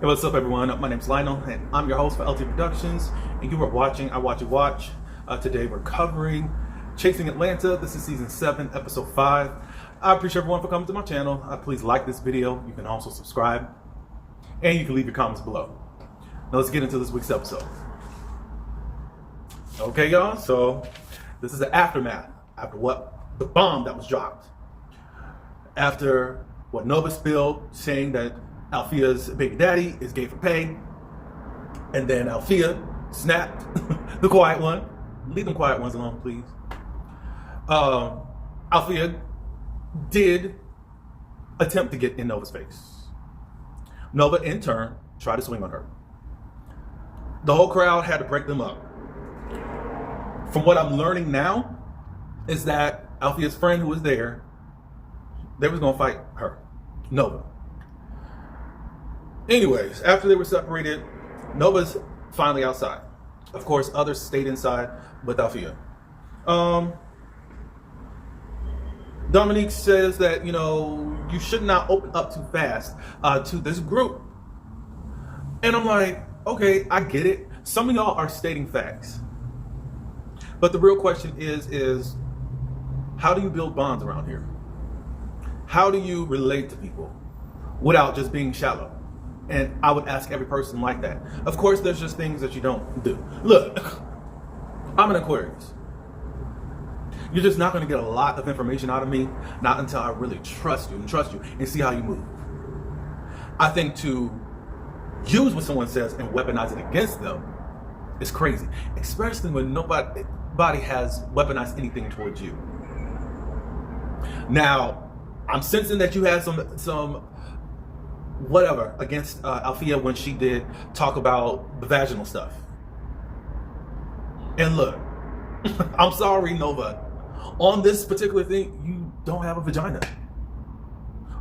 Hey, what's up, everyone? My name's Lionel, and I'm your host for LT Productions. And you are watching I Watch You Watch. Today we're covering Chasing Atlanta. This is season 7, episode 5. I appreciate everyone for coming to my channel. Please like this video. You can also subscribe, and you can leave your comments below. Now let's get into this week's episode. Okay, y'all. So this is the aftermath after the bomb that was dropped. After what Nova spilled, saying that Alfia's baby daddy is gay for pay, and then Alfia snapped. The quiet one. Leave them quiet ones alone, please. Alfia did attempt to get in Nova's face. Nova, in turn, tried to swing on her. The whole crowd had to break them up. From what I'm learning now, is that Alfia's friend who was there, they was gonna fight her, Nova. Anyways, after they were separated, Nova's finally outside. Of course, others stayed inside with Alfia. Dominique says that, you should not open up too fast to this group. And I'm like, okay, I get it. Some of y'all are stating facts. But the real question is how do you build bonds around here? How do you relate to people without just being shallow? And I would ask every person like that. Of course, there's just things that you don't do. Look, I'm an Aquarius. You're just not going to get a lot of information out of me, not until I really trust you and see how you move. I think to use what someone says and weaponize it against them is crazy, especially when nobody has weaponized anything towards you. Now, I'm sensing that you had some whatever against Alfia when she did talk about the vaginal stuff. And look, I'm sorry, Nova. On this particular thing, you don't have a vagina.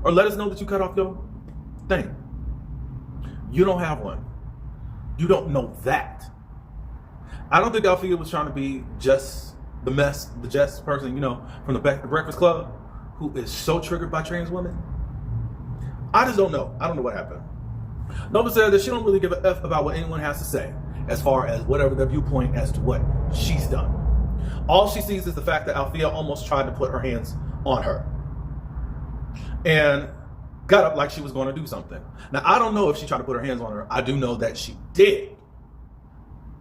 Or let us know that you cut off your thing. You don't have one. You don't know that. I don't think Alfia was trying to be just the Jess person, from the Breakfast Club, who is so triggered by trans women. I just don't know. I don't know what happened. Nova said that she don't really give a F about what anyone has to say, as far as whatever their viewpoint as to what she's done. All she sees is the fact that Alfia almost tried to put her hands on her and got up like she was going to do something. Now, I don't know if she tried to put her hands on her. I do know that she did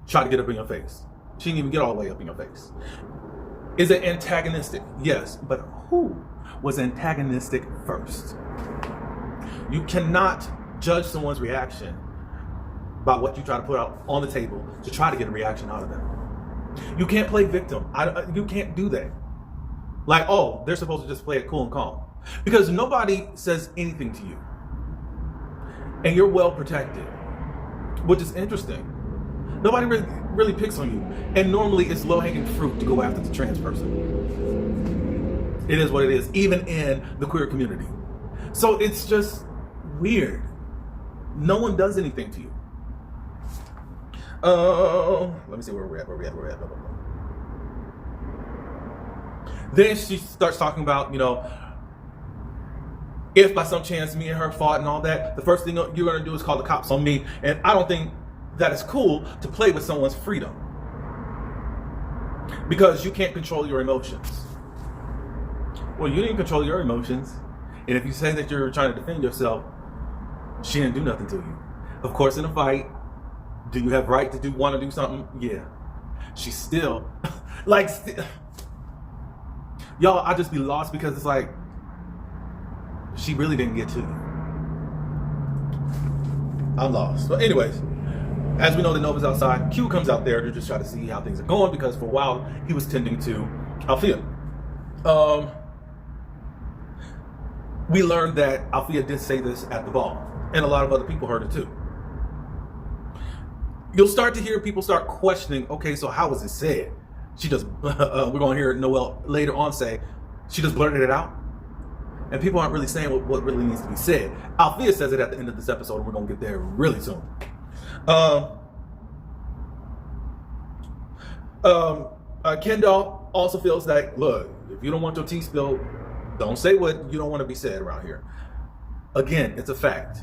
try to get up in your face. She didn't even get all the way up in your face. Is it antagonistic? Yes, but who was antagonistic first? You cannot judge someone's reaction by what you try to put out on the table to try to get a reaction out of them. You can't play victim. You can't do that. Like, oh, they're supposed to just play it cool and calm. Because nobody says anything to you. And you're well protected, which is interesting. Nobody really picks on you. And normally it's low-hanging fruit to go after the trans person. It is what it is, even in the queer community. So it's just weird. No one does anything to you. Let me see where we're at. Blah, blah, blah. Then she starts talking about, if by some chance me and her fought and all that, the first thing you're going to do is call the cops on me. And I don't think that it's cool to play with someone's freedom, because you can't control your emotions. Well, you didn't control your emotions. And if you say that you're trying to defend yourself, she didn't do nothing to you. Of course, in a fight, do you have right to want to do something? Yeah. She's still, y'all, I just be lost because it's like, she really didn't get to you. I'm lost. But anyways, as we know that Nova's outside, Q comes out there to just try to see how things are going, because for a while, he was tending to Alfia. We learned that Alfia did say this at the ball, and a lot of other people heard it too. You'll start to hear people start questioning, okay, so how was it said? She just, we're going to hear Noelle later on say, she just blurted it out. And people aren't really saying what really needs to be said. Alfia says it at the end of this episode, and we're going to get there really soon. Kendall also feels like, look, if you don't want your tea spilled, don't say what you don't want to be said around here. Again, it's a fact.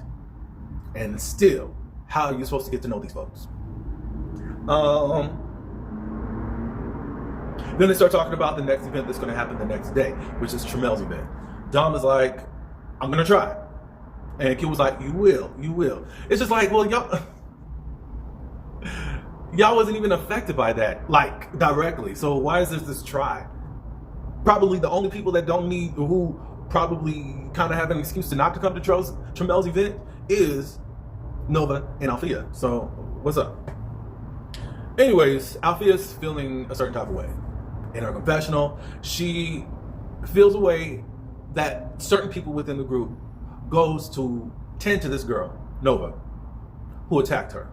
And still, how are you supposed to get to know these folks? Then they start talking about the next event that's going to happen the next day, which is Tramel's event. Dom is like, I'm going to try. And Kid was like, you will. It's just like, well, y'all wasn't even affected by that, like, directly. So why is this try? Probably the only people that who probably kind of have an excuse to not to come to Tramel's event is Nova and Althea. So what's up? Anyways, Althea's feeling a certain type of way. In her confessional, she feels a way that certain people within the group goes to tend to this girl, Nova, who attacked her.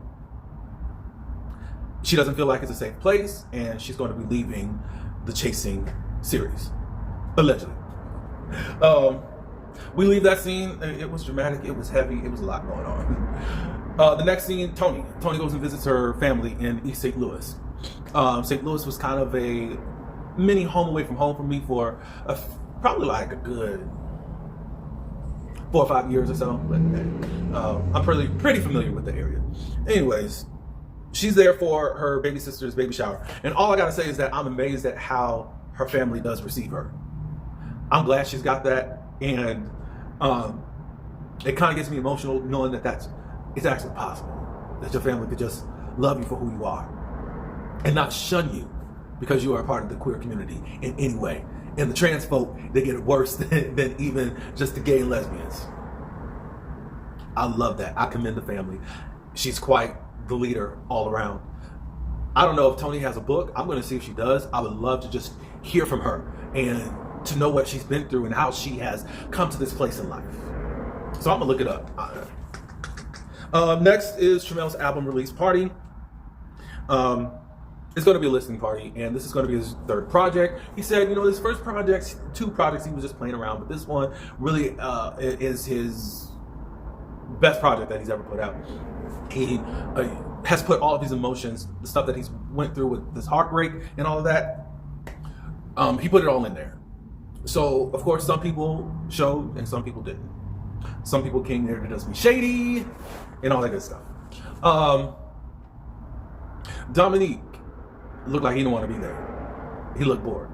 She doesn't feel like it's a safe place, and she's going to be leaving the Chasing series, allegedly. We leave that scene. It was dramatic. It was heavy. It was a lot going on. The next scene, Tony. Tony goes and visits her family in East St. Louis. St. Louis was kind of a mini home away from home for me for probably like a good 4 or 5 years or so. But I'm pretty familiar with the area. Anyways, she's there for her baby sister's baby shower. And all I gotta say is that I'm amazed at how her family does receive her. I'm glad she's got that. And it kind of gets me emotional knowing that it's actually possible. That your family could just love you for who you are. And not shun you because you are a part of the queer community in any way. And the trans folk, they get it worse than even just the gay and lesbians. I love that. I commend the family. She's quite the leader all around. I don't know if Tony has a book. I'm going to see if she does. I would love to just hear from her and to know what she's been through and how she has come to this place in life. So I'm going to look it up. Next is Tramel's album release party. It's going to be a listening party, and this is going to be his third project. He said, his first projects, 2 projects, he was just playing around, but this one really is his best project that he's ever put out. He has put all of his emotions, the stuff that he's went through with this heartbreak and all of that, he put it all in there. So, of course, some people showed and some people didn't. Some people came there to just be shady and all that good stuff. Dominique looked like he didn't want to be there. He looked bored.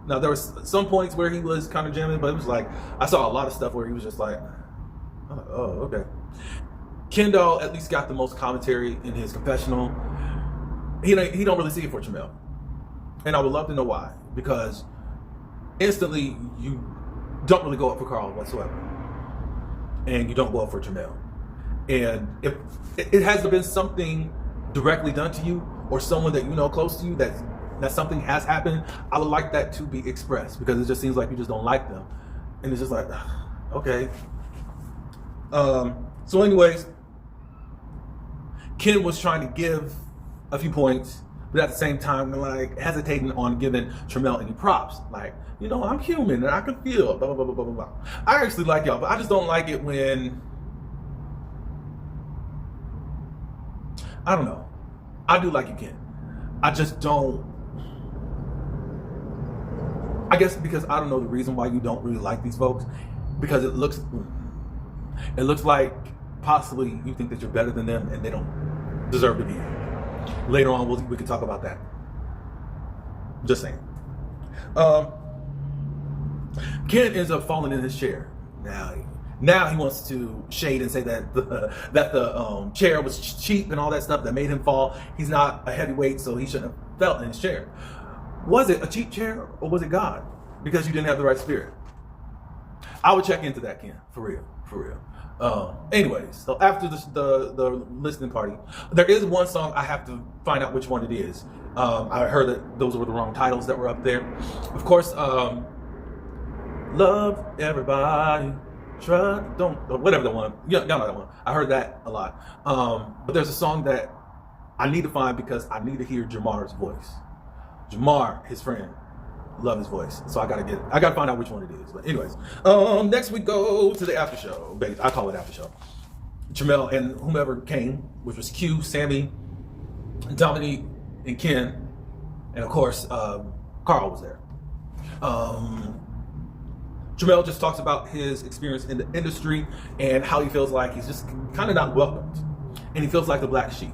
Now, there was some points where he was kind of jamming, but it was like, I saw a lot of stuff where he was just like, oh, okay. Kendall at least got the most commentary in his confessional. He don't really see it for Tramel. And I would love to know why. Because instantly, you don't really go up for Carl whatsoever. And you don't go up for Tramel. And if it hasn't been something directly done to you, or someone that you know close to you that something has happened, I would like that to be expressed, because it just seems like you just don't like them. And it's just like, okay. So anyways, Ken was trying to give a few points, but at the same time, like, hesitating on giving Tramel any props. Like, I'm human and I can feel, blah, blah, blah, blah, blah, blah. I actually like y'all, but I just don't like it when, I don't know. I do like you, Ken. I just don't. I guess because I don't know the reason why you don't really like these folks. Because it looks like possibly you think that you're better than them and they don't deserve to be here. Later on, we can talk about that. Just saying. Ken ends up falling in his chair. Now he wants to shade and say that the chair was cheap and all that stuff that made him fall. He's not a heavyweight, so he shouldn't have fell in his chair. Was it a cheap chair or was it God? Because you didn't have the right spirit. I would check into that, Ken, for real. Anyways, so after the listening party, there is one song I have to find out which one it is. I heard that those were the wrong titles that were up there. Of course, Love Everybody. Whatever that one. Y'all know that one. I heard that a lot. But there's a song that I need to find because I need to hear Jamar's voice. Jamar, his friend, love his voice. So I gotta find out which one it is. But anyways, next we go to the after show. I call it after show. Tramel and whomever came, which was Q, Sammy, Dominique, and Ken, and of course Carl was there. Tramel just talks about his experience in the industry and how he feels like he's just kind of not welcomed, and he feels like the black sheep.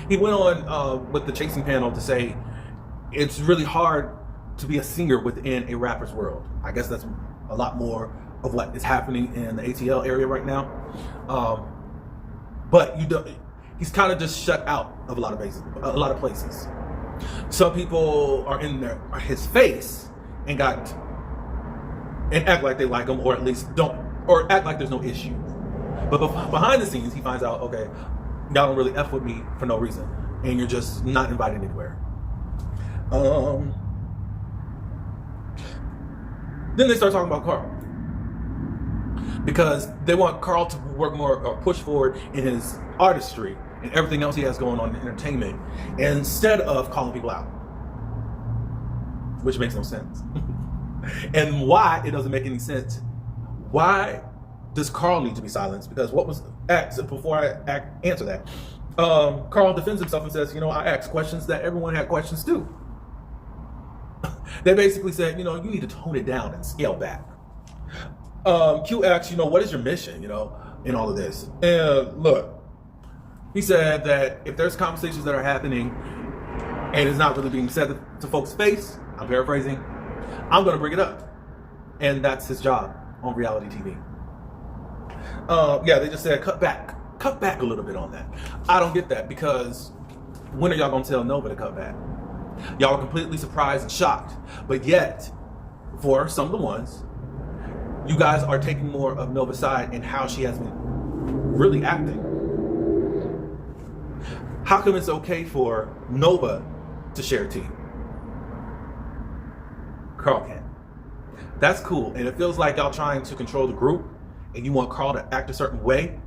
He went on with the Chasing panel to say it's really hard to be a singer within a rapper's world. I guess that's a lot more of what is happening in the ATL area right now. But he's kind of just shut out of a lot of places. Some people are in his face and act like they like him, or at least or act like there's no issue. But behind the scenes, he finds out, okay, y'all don't really F with me for no reason, and you're just not invited anywhere. Then they start talking about Carl, because they want Carl to work more or push forward in his artistry and everything else he has going on in entertainment, instead of calling people out, which makes no sense. And why it doesn't make any sense? Why does Carl need to be silenced? Because what was asked, before I answer that, Carl defends himself and says, I asked questions that everyone had questions too. They basically said, you need to tone it down and scale back. Q asks, what is your mission, in all of this? And look, he said that if there's conversations that are happening and it's not really being said to folks' face, I'm paraphrasing, I'm going to bring it up. And that's his job on reality TV. They just said cut back a little bit on that. I don't get that, because when are y'all going to tell Nova to cut back? Y'all are completely surprised and shocked, but yet, for some of the ones, you guys are taking more of Nova's side and how she has been really acting. How come it's okay for Nova to share tea? Carl can't. That's cool, and it feels like y'all trying to control the group, and you want Carl to act a certain way.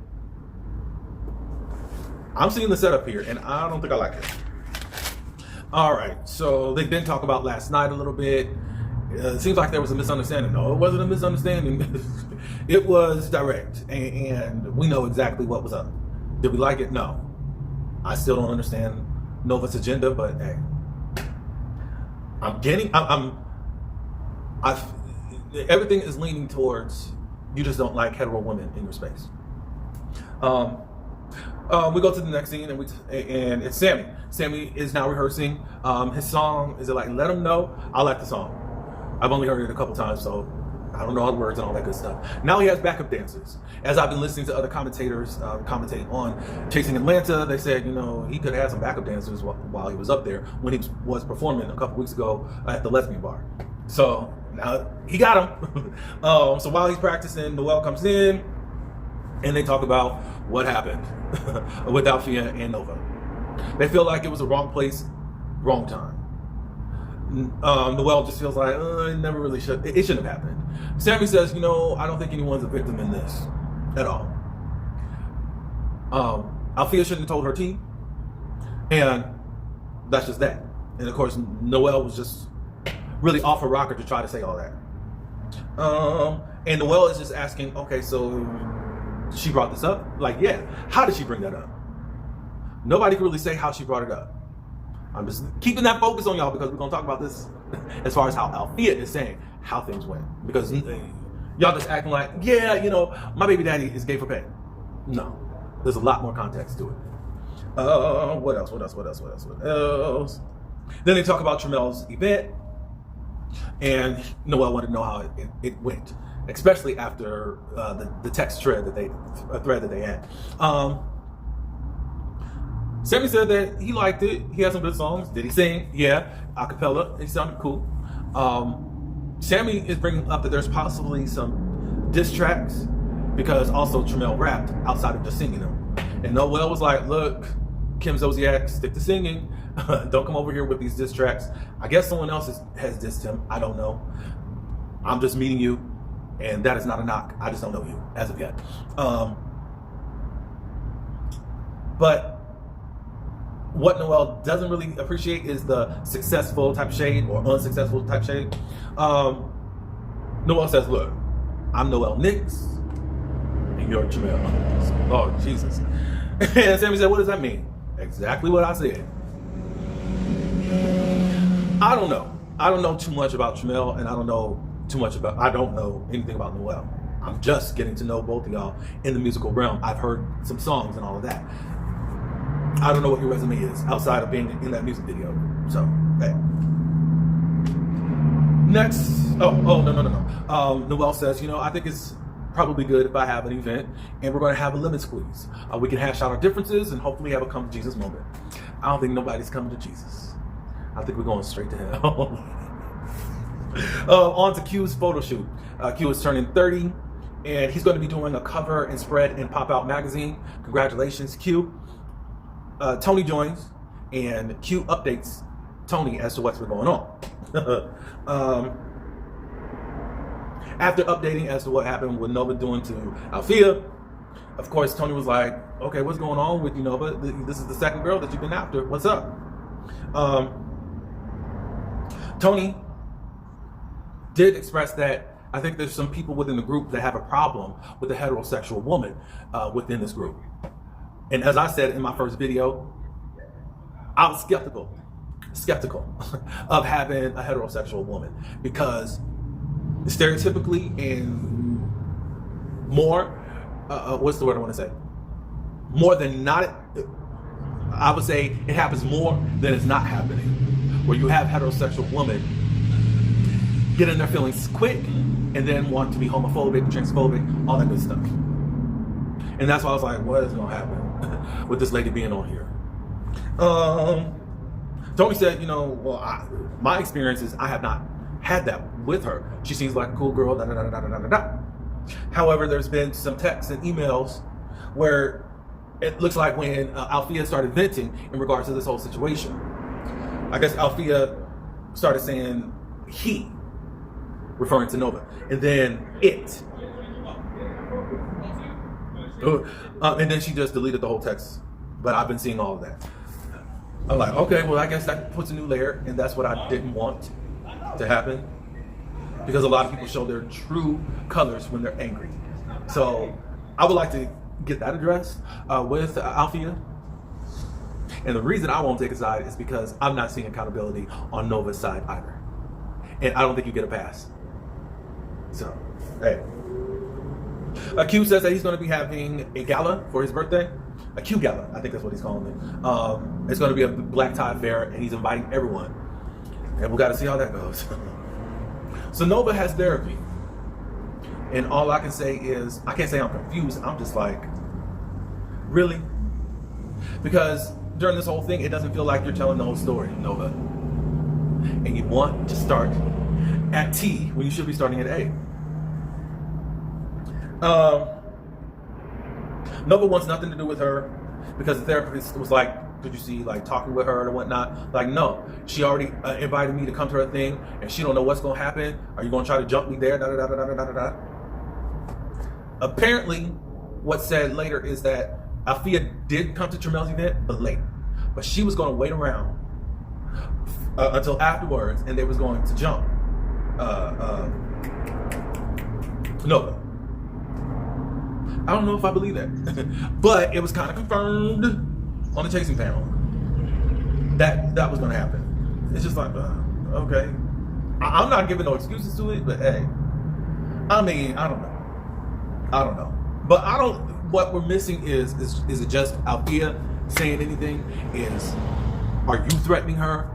I'm seeing the setup here, and I don't think I like it. All right, so they did talk about last night a little bit. It seems like there was a misunderstanding. No, it wasn't a misunderstanding. It was direct, and we know exactly what was up. Did we like it? No. I still don't understand Nova's agenda, but hey, everything is leaning towards you just don't like hetero women in your space. We go to the next scene, and it's Sammy. Sammy is now rehearsing his song. Is it like Let 'Em Know? I like the song. I've only heard it a couple times, so I don't know all the words and all that good stuff. Now he has backup dancers. As I've been listening to other commentators commentate on Chasing Atlanta, they said, he could have had some backup dancers while he was up there when he was performing a couple weeks ago at the Lesbian Bar. So now he got him. So while he's practicing, Noel comes in, and they talk about what happened with Althea and Nova. They feel like it was the wrong place, wrong time. Noel just feels like it never really should. It shouldn't have happened. Sammy says, I don't think anyone's a victim in this at all. Althea shouldn't have told her team, and that's just that. And of course, Noel was just really off a rocker to try to say all that. And Noel is just asking, okay, so she brought this up? Like, yeah. How did she bring that up? Nobody can really say how she brought it up. I'm just keeping that focus on y'all, because we're going to talk about this as far as how Althea is saying how things went. Because y'all just acting like, yeah, my baby daddy is gay for pay. No. There's a lot more context to it. What else? Then they talk about Tramel's event, and Noel wanted to know how it went, especially after the text thread that they had. Sammy said that he liked it. He had some good songs. Did he sing? Yeah, a cappella. He sounded cool. Sammy is bringing up that there's possibly some diss tracks, because also Tramel rapped outside of just singing them. And Noel was like, look, Kim Zolciak, stick to singing. Don't come over here with these diss tracks. I guess someone else has dissed him. I don't know. I'm just meeting you, and that is not a knock. I just don't know you as of yet. But what Noel doesn't really appreciate is the successful type shade or unsuccessful type shade. Noel says, look, I'm Noel Nix, and you're Tramel. Oh, Jesus. And Sammy said, what does that mean? Exactly what I said. I don't know. I don't know too much about Tramel, and I don't know too much about. I don't know anything about Noel. I'm just getting to know both of y'all in the musical realm. I've heard some songs and all of that. I don't know what your resume is outside of being in that music video. So, hey. Next, no. Noel says, I think it's probably good if I have an event and we're going to have a lemon squeeze. We can hash out our differences and hopefully have a come to Jesus moment. I don't think nobody's coming to Jesus. I think we're going straight to hell. On to Q's photo shoot. Q is turning 30 and he's going to be doing a cover and spread in Pop Out magazine. Congratulations, Q. Tony joins and Q updates Tony as to what's been going on. After updating as to what happened with Nova doing to Althea, of course, Tony was like, okay, what's going on with you, Nova? This is the second girl that you've been after. What's up? Tony did express that I think there's some people within the group that have a problem with a heterosexual woman within this group. And as I said in my first video, I was skeptical of having a heterosexual woman because stereotypically and more, what's the word I want to say? More than not, I would say it happens more than it's not happening. Where you have heterosexual women get in their feelings quick and then want to be homophobic, transphobic, all that good stuff. And that's why I was like, what is going to happen with this lady being on here? Tony said, my experience is I have not had that with her. She seems like a cool girl, da da da da da da da. However, there's been some texts and emails where it looks like when Althea started venting in regards to this whole situation. I guess Althea started saying he, referring to Nova, and then it. And then she just deleted the whole text. But I've been seeing all of that. I'm like, okay, well, I guess that puts a new layer, and that's what I didn't want to happen. Because a lot of people show their true colors when they're angry. So I would like to get that addressed with Althea. And the reason I won't take a side is because I'm not seeing accountability on Nova's side either. And I don't think you get a pass. So, hey. Q says that he's going to be having a gala for his birthday. A Q gala, I think that's what he's calling it. It's going to be a black tie affair, and he's inviting everyone. And we got to see how that goes. So Nova has therapy. And all I can say is, I can't say I'm confused. I'm just like, really? Because during this whole thing, it doesn't feel like you're telling the whole story, Nova. And you want to start at T when you should be starting at A. Nova wants nothing to do with her because the therapist was like, could you see like talking with her or whatnot? Like, no, she already invited me to come to her thing and she don't know what's going to happen. Are you going to try to jump me there? Da, da, da, da, da, da, da. Apparently, what's said later is that Althea did come to Tramel's event, but late. But she was going to wait around until afterwards and they was going to jump Nova. I don't know if I believe that, but it was kind of confirmed on the chasing panel that was going to happen. It's just like, okay. I'm not giving no excuses to it, but hey, I mean, I don't know. But what we're missing is it just Althea saying anything? Are you threatening her?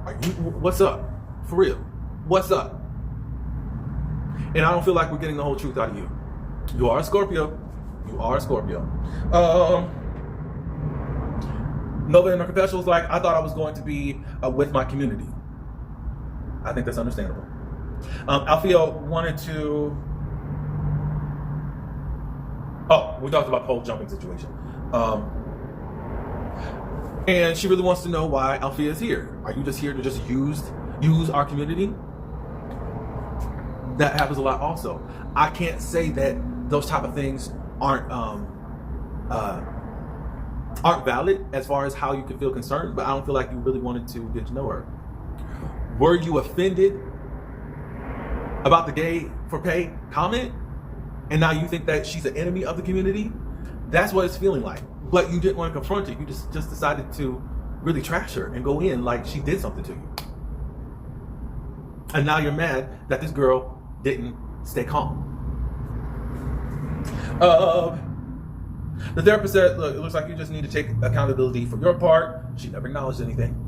What's up? For real, what's up? And I don't feel like we're getting the whole truth out of you. You are a Scorpio. Nova in her confession was like, I thought I was going to be with my community. I think that's understandable. Althea wanted to... Oh, we talked about the whole jumping situation. And she really wants to know why Althea is here. Are you just here to just use our community? That happens a lot also. I can't say that those type of things aren't valid as far as how you can feel concerned, but I don't feel like you really wanted to get to know her. Were you offended about the gay for pay comment? And now you think that she's an enemy of the community? That's what it's feeling like. But you didn't want to confront it. You just decided to really trash her and go in like she did something to you. And now you're mad that this girl didn't stay calm. The therapist said, look, it looks like you just need to take accountability for your part. She never acknowledged anything.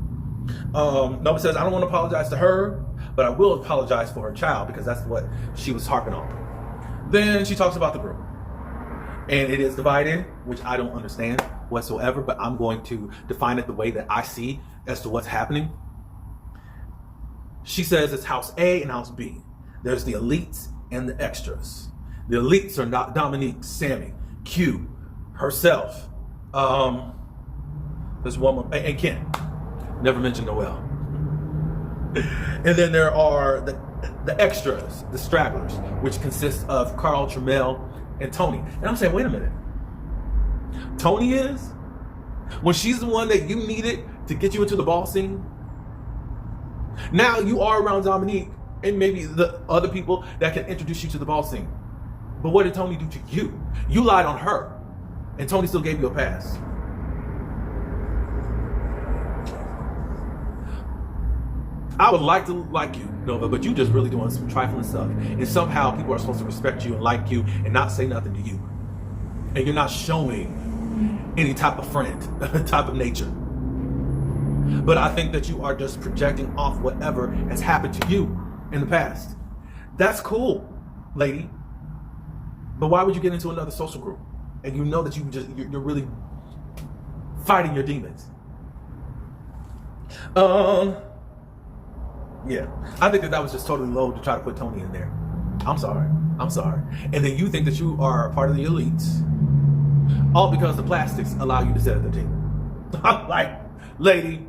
Nova says, I don't want to apologize to her, but I will apologize for her child, because that's what she was harping on. Then she talks about the group. And it is divided, which I don't understand whatsoever, but I'm going to define it the way that I see as to what's happening. She says it's house A and house B. There's the elites and the extras. The elites are not Dominique, Sammy, Q, herself. There's one more, and Ken. Never mentioned Noelle. And then there are the extras, the stragglers, which consists of Carl, Tramel, and Tony. And I'm saying, wait a minute. Tony is? When she's the one that you needed to get you into the ball scene? Now you are around Dominique and maybe the other people that can introduce you to the ball scene. But what did Tony do to you? You lied on her, and Tony still gave you a pass. I would like to like you, Nova, but you just really doing some trifling stuff. And somehow people are supposed to respect you and like you and not say nothing to you. And you're not showing any type of friend, type of nature. But I think that you are just projecting off whatever has happened to you in the past. That's cool, lady. But why would you get into another social group? And you know that you're really fighting your demons. Yeah, I think that was just totally low to try to put Tony in there. I'm sorry. And then you think that you are part of the elites, all because the plastics allow you to sit at the table. I'm like, lady,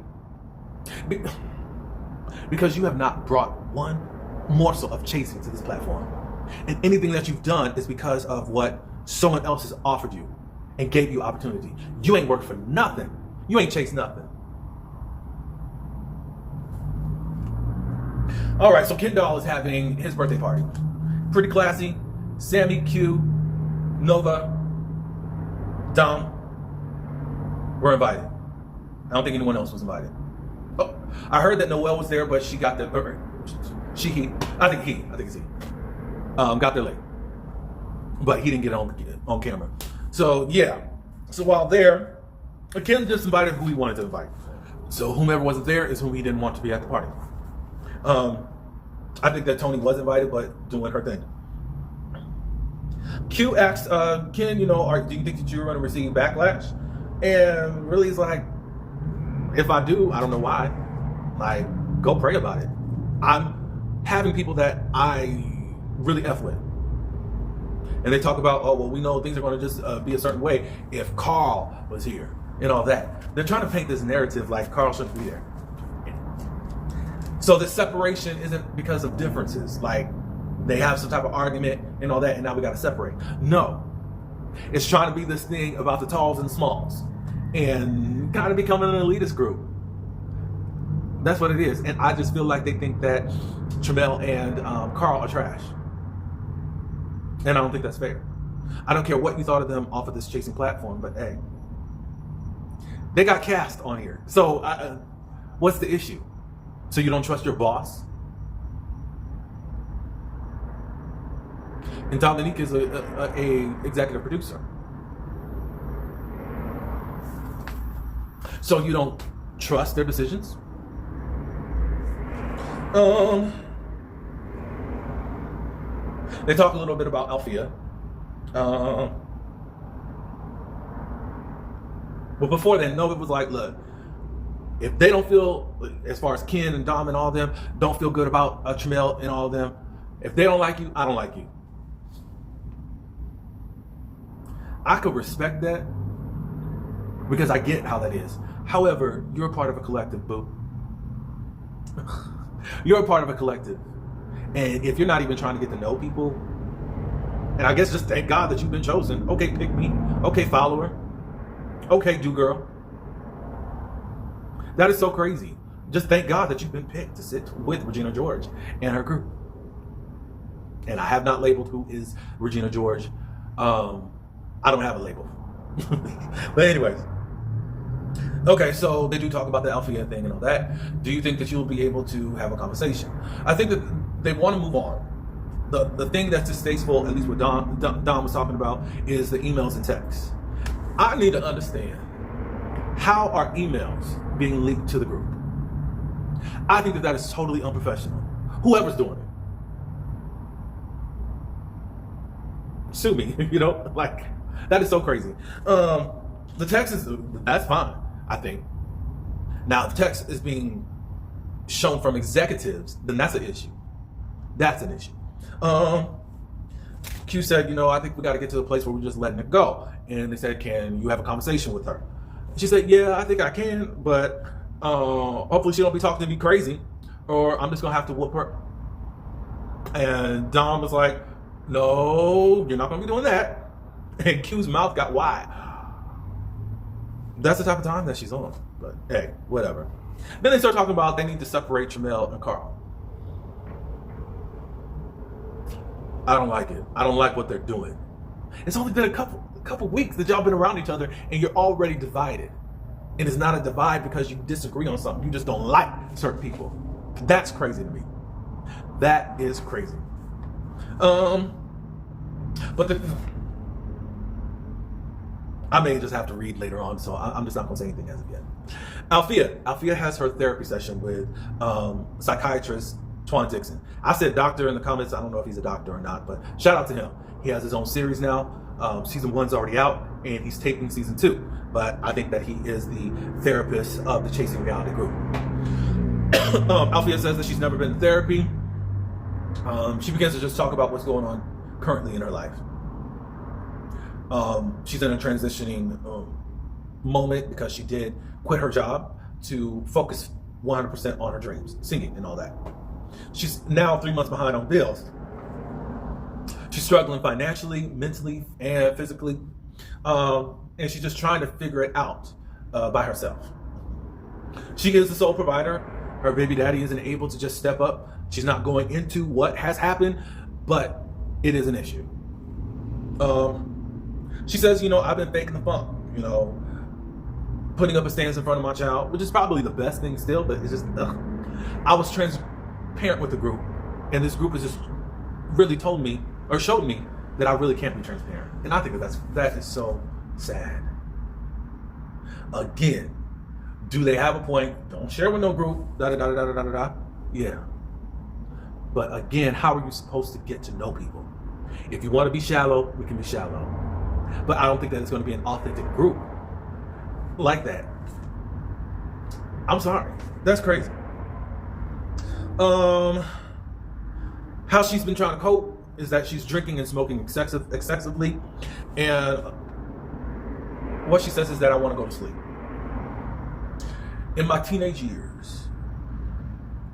because you have not brought one morsel of chasing to this platform. And anything that you've done is because of what someone else has offered you and gave you opportunity. You ain't worked for nothing. You ain't chased nothing. All right, so Ken Doll is having his birthday party. Pretty classy. Sammy, Q, Nova, Dom were invited. I don't think anyone else was invited. Oh, I heard that Noelle was there, but she got there. I think it's he. Got there late, but he didn't get on camera. So yeah. So while there, Ken just invited who he wanted to invite. So whomever wasn't there is whom he didn't want to be at the party. I think that Tony was invited, but doing her thing. Q asked Ken, do you think that you're going to receive backlash? And really, he's like, if I do, I don't know why. Like, go pray about it. I'm having people that I really F with. And they talk about, we know things are going to just be a certain way if Carl was here and all that. They're trying to paint this narrative like Carl shouldn't be there. So this separation isn't because of differences, like they have some type of argument and all that, and now we got to separate. No, it's trying to be this thing about the talls and smalls and kind of becoming an elitist group. That's what it is. And I just feel like they think that Tramel and Carl are trash. And I don't think that's fair. I don't care what you thought of them off of this chasing platform, but hey, they got cast on here. So what's the issue? So you don't trust your boss? And Dominique is a executive producer. So you don't trust their decisions? They talk a little bit about Althea. But before then, Nova was like, look, if they don't feel, as far as Ken and Dom and all of them, don't feel good about Tramel and all of them, if they don't like you, I don't like you. I could respect that because I get how that is. However, you're a part of a collective, boo. You're a part of a collective. And if you're not even trying to get to know people, and I guess just thank God that you've been chosen. Okay, pick me. Okay, follower. Okay, do girl. That is so crazy. Just thank God that you've been picked to sit with Regina George and her group. And I have not labeled who is Regina George. I don't have a label. But anyways. Okay, so they do talk about the Althea thing and all that. Do you think that you'll be able to have a conversation? I think that they want to move on. the thing that's distasteful, at least what Don was talking about, is the emails and texts. I need to understand, how are emails being leaked to the group? I think that is totally unprofessional. Whoever's doing it, sue me. Like, that is so crazy. The text that's fine, I think. Now, if text is being shown from executives, then that's an issue. That's an issue. Q said, I think we got to get to a place where we're just letting it go. And they said, can you have a conversation with her? She said, yeah, I think I can, but hopefully she don't be talking to me crazy, or I'm just gonna have to whoop her. And Dom was like, no, you're not gonna be doing that. And Q's mouth got wide. That's the type of time that she's on. But hey, whatever. Then they start talking about they need to separate Tramel and Carl. I don't like it. I don't like what they're doing. It's only been a couple weeks that y'all been around each other, and you're already divided. And it's not a divide because you disagree on something. You just don't like certain people. That's crazy to me. That is crazy. But I may just have to read later on, so I'm just not going to say anything as of yet. Althea has her therapy session with psychiatrist Twan Dixon. I said doctor in the comments. I don't know if he's a doctor or not, but shout out to him. He has his own series now. Season 1's already out, and he's taping season 2. But I think that he is the therapist of the Chasing Reality group. Althea says that she's never been to therapy. She begins to just talk about what's going on currently in her life. She's in a transitioning moment because she did quit her job to focus 100% on her dreams, singing and all that. She's now 3 months behind on bills. She's struggling financially, mentally, and physically. And she's just trying to figure it out by herself. She is the sole provider. Her baby daddy isn't able to just step up. She's not going into what has happened, but it is an issue. She says, I've been faking the funk, putting up a stance in front of my child, which is probably the best thing still, but it's just, I was transparent with the group, and this group has just really told me, or showed me, that I really can't be transparent. And I think that is so sad. Again, do they have a point? Don't share with no group, da-da-da-da-da-da-da. Yeah. But again, how are you supposed to get to know people? If you want to be shallow, we can be shallow. But I don't think that it's going to be an authentic group like that. I'm sorry. That's crazy. How she's been trying to cope is that she's drinking and smoking excessively. And what she says is that I want to go to sleep. In my teenage years,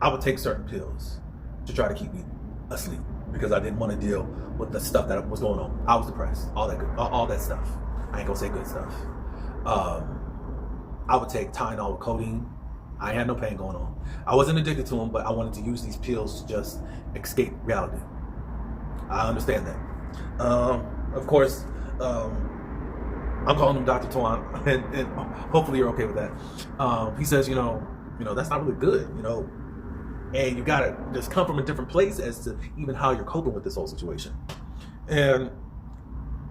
I would take certain pills to try to keep me asleep because I didn't want to deal with the stuff that was going on. I was depressed, all that stuff. I ain't gonna say good stuff. I would take Tylenol with codeine. I had no pain going on. I wasn't addicted to them, but I wanted to use these pills to just escape reality. I understand that. Of course, I'm calling him Dr. Twan, and hopefully you're okay with that. He says, that's not really good, and you gotta just come from a different place as to even how you're coping with this whole situation. And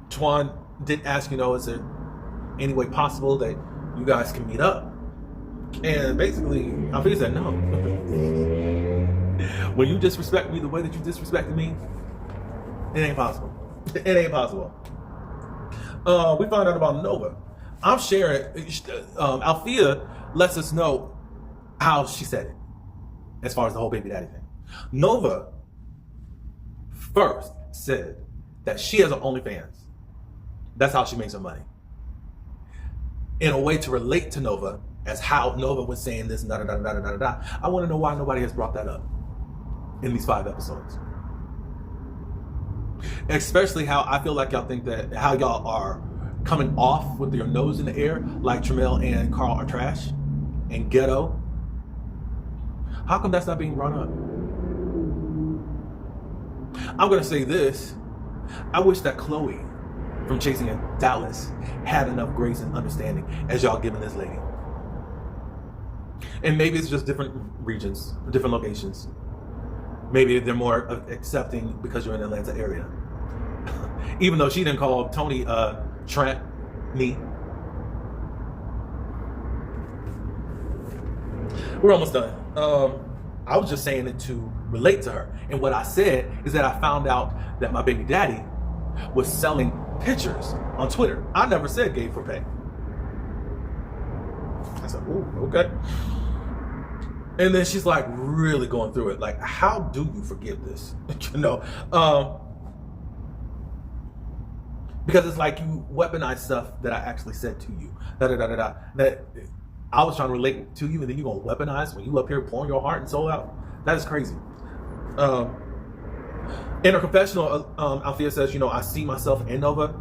Twan did ask, is there any way possible that you guys can meet up? And basically, Althea said no. When you disrespect me the way that you disrespected me, it ain't possible. It ain't possible. We found out about Nova. I'm sharing. Althea lets us know how she said it, as far as the whole baby daddy thing. Nova first said that she has an OnlyFans. That's how she makes her money. In a way to relate to Nova, as how Nova was saying this, da da da da da da. I want to know why nobody has brought that up in these 5 episodes. Especially how I feel like y'all think that how y'all are coming off with your nose in the air, like Tramel and Carl are trash and ghetto. How come that's not being brought up? I'm gonna say this. I wish that Chloe from Chasing in Dallas had enough grace and understanding as y'all giving this lady. And maybe it's just different regions, different locations. maybe they're more accepting because you're in the Atlanta area. Even though she didn't call Tony Trent me. We're almost done. I was just saying it to relate to her. And what I said is that I found out that my baby daddy was selling pictures on Twitter. I never said gay for pay. I said, ooh, okay. And then she's like really going through it. Like, how do you forgive this? You know? Because it's like you weaponize stuff that I actually said to you. That I was trying to relate to you, and then you're going to weaponize when you up here pouring your heart and soul out. That is crazy. In her confessional, Althea says, you know, I see myself in Nova.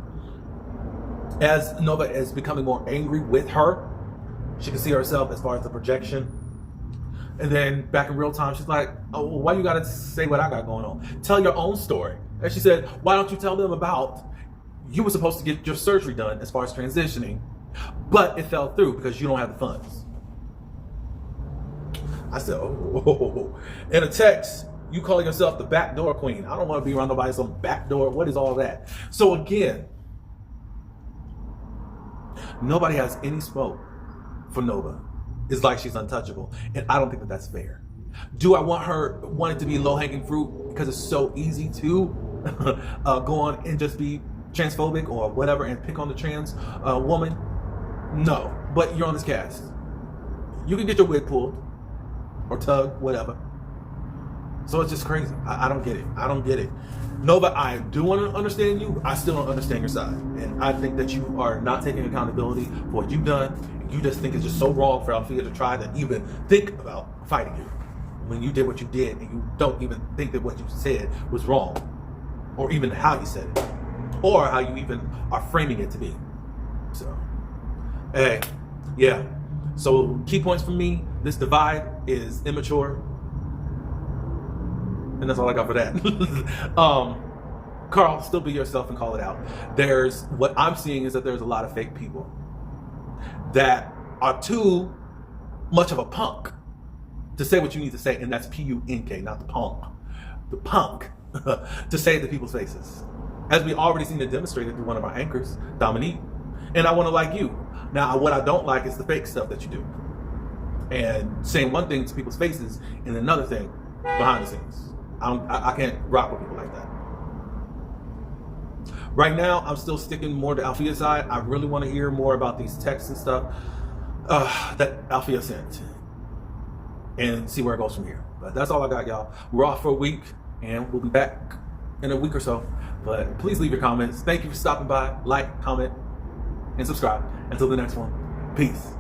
As Nova is becoming more angry with her, she can see herself as far as the projection. And then back in real time, she's like, oh, why you got to say what I got going on? Tell your own story. And she said, why don't you tell them about you were supposed to get your surgery done as far as transitioning, but it fell through because you don't have the funds. I said, oh. In a text, you call yourself the backdoor queen. I don't want to be around nobody some backdoor. What is all that? So again, nobody has any smoke for Nova. It's like she's untouchable. And I don't think that that's fair. Do I want it to be low-hanging fruit because it's so easy to go on and just be transphobic or whatever and pick on the trans woman? No, but you're on this cast. You can get your wig pulled or tugged, whatever. So it's just crazy. I don't get it. I don't get it. Nova, I do want to understand you. I still don't understand your side. And I think that you are not taking accountability for what you've done. You just think it's just so wrong for Althea to try to even think about fighting you when you did what you did, and you don't even think that what you said was wrong, or even how you said it, or how you even are framing it to be. So, hey, yeah. So key points for me, this divide is immature. And that's all I got for that. Carl, still be yourself and call it out. What I'm seeing is that there's a lot of fake people that are too much of a punk to say what you need to say, and that's P-U-N-K, not the punk. The punk to say it to people's faces. As we already seen it demonstrated through one of our anchors, Dominique. And I want to like you. Now, what I don't like is the fake stuff that you do. And saying one thing to people's faces and another thing behind the scenes. I can't rock with people like that. Right now, I'm still sticking more to Althea's side. I really want to hear more about these texts and stuff that Althea sent and see where it goes from here. But that's all I got, y'all. We're off for a week, and we'll be back in a week or so. But please leave your comments. Thank you for stopping by. Like, comment, and subscribe. Until the next one, peace.